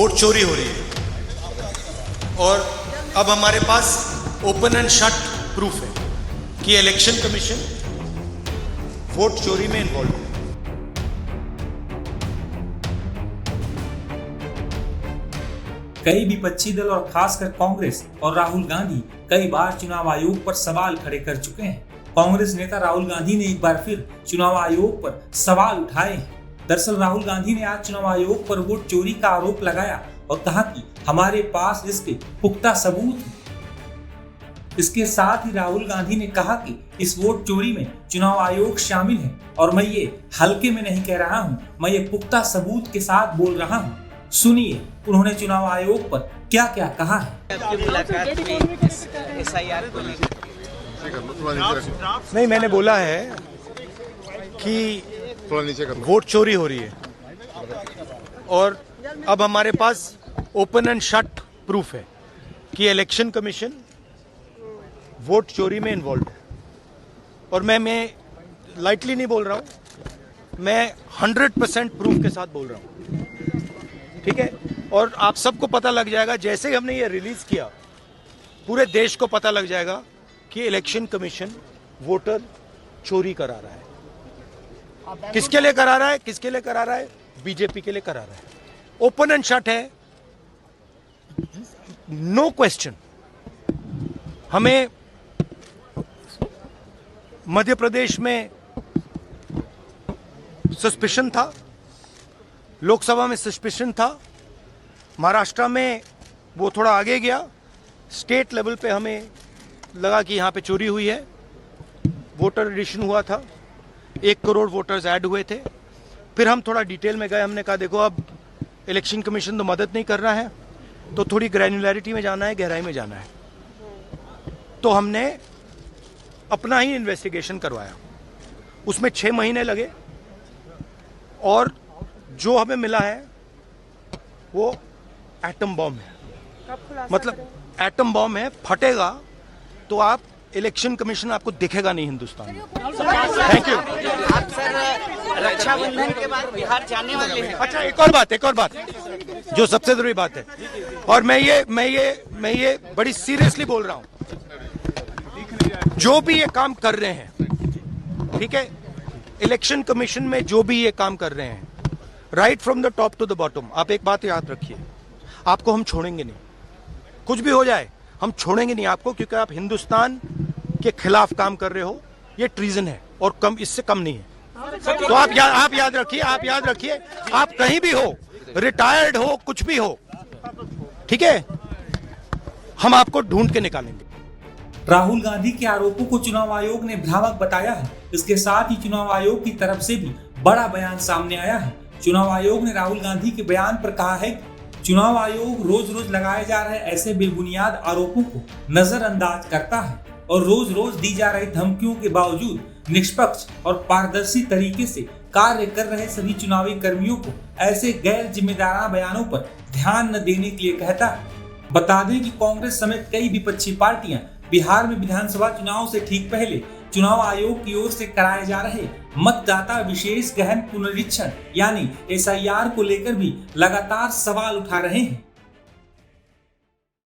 Vote चोरी हो रही है और अब हमारे पास ओपन एंड शट प्रूफ है कि इलेक्शन कमीशन वोट चोरी में इन्वॉल्व है। कई विपक्षी दल और खासकर कांग्रेस और राहुल गांधी कई बार चुनाव आयोग पर सवाल खड़े कर चुके हैं। कांग्रेस नेता राहुल गांधी ने एक बार फिर चुनाव आयोग पर सवाल उठाए हैं। दरअसल राहुल गांधी ने आज चुनाव आयोग पर वोट चोरी का आरोप लगाया और कहा कि हमारे पास इसके पुख्ता सबूत हैं। इसके साथ ही राहुल गांधी ने कहा कि इस वोट चोरी में चुनाव आयोग शामिल है और मैं ये हल्के में नहीं कह रहा हूं, मैं ये पुख्ता सबूत के साथ बोल रहा हूं। सुनिए उन्होंने चुनाव आयोग पर क्या क्या कहा है। नहीं, मैंने बोला है कि वोट चोरी हो रही है और अब हमारे पास ओपन एंड शट प्रूफ है कि इलेक्शन कमीशन वोट चोरी में इन्वॉल्व है। और मैं लाइटली नहीं बोल रहा हूं, मैं 100% प्रूफ के साथ बोल रहा हूं, ठीक है। और आप सबको पता लग जाएगा, जैसे ही हमने ये रिलीज किया पूरे देश को पता लग जाएगा कि इलेक्शन कमीशन वोटर चोरी करा रहा है। किसके लिए करा रहा है? किसके लिए करा रहा है? बीजेपी के लिए करा रहा है। ओपन एंड शट है, नो क्वेश्चन। हमें मध्य प्रदेश में सस्पिशन था, लोकसभा में सस्पिशन था, महाराष्ट्र में वो थोड़ा आगे गया, स्टेट लेवल पे हमें लगा कि यहाँ पे चोरी हुई है। वोटर एडिशन हुआ था, 1 करोड़ वोटर्स ऐड हुए थे। फिर हम थोड़ा डिटेल में गए, हमने कहा देखो अब इलेक्शन कमीशन तो मदद नहीं कर रहा है, तो थोड़ी ग्रैन्युलैरिटी में जाना है, गहराई में जाना है। तो हमने अपना ही इन्वेस्टिगेशन करवाया, उसमें 6 महीने लगे और जो हमें मिला है वो एटम बॉम्ब है। मतलब एटम बॉम्ब है, फटेगा तो आप इलेक्शन कमीशन आपको दिखेगा नहीं हिंदुस्तान में। Thank you. आप सर रक्षाबंधन के बाद बिहार जाने वाले हैं। अच्छा, एक और बात जो सबसे जरूरी बात है, और मैं ये बड़ी सीरियसली बोल रहा हूं, जो भी ये काम कर रहे हैं, ठीक है, इलेक्शन कमीशन में जो भी ये काम कर रहे हैं, right from the top to the bottom, आप एक बात याद रखिए, आपको हम छोड़ेंगे नहीं। कुछ भी हो जाए हम छोड़ेंगे नहीं आपको, क्योंकि आप हिंदुस्तान के खिलाफ काम कर रहे हो। ये ट्रीजन है और कम, इससे कम नहीं है। तो आप याद रखिए, आप कहीं भी हो, रिटायर्ड हो, कुछ भी हो, ठीक है, हम आपको ढूंढ के निकालेंगे। राहुल गांधी के आरोपों को चुनाव आयोग ने भ्रामक बताया है। इसके साथ ही चुनाव आयोग की तरफ से भी बड़ा बयान सामने आया है। चुनाव आयोग ने राहुल गांधी के बयान पर कहा है कि चुनाव आयोग रोज रोज लगाए जा रहे ऐसे बेबुनियाद आरोपों को नजरअंदाज करता है और रोज रोज दी जा रही धमकियों के बावजूद निष्पक्ष और पारदर्शी तरीके से कार्य कर रहे सभी चुनावी कर्मियों को ऐसे गैर जिम्मेदाराना बयानों पर ध्यान न देने के लिए कहता है। बता दें कि कांग्रेस समेत कई विपक्षी पार्टियां बिहार में विधानसभा चुनाव से ठीक पहले चुनाव आयोग की ओर से कराए जा रहे मतदाता विशेष गहन पुनरीक्षण यानी SIR को लेकर भी लगातार सवाल उठा रहे हैं।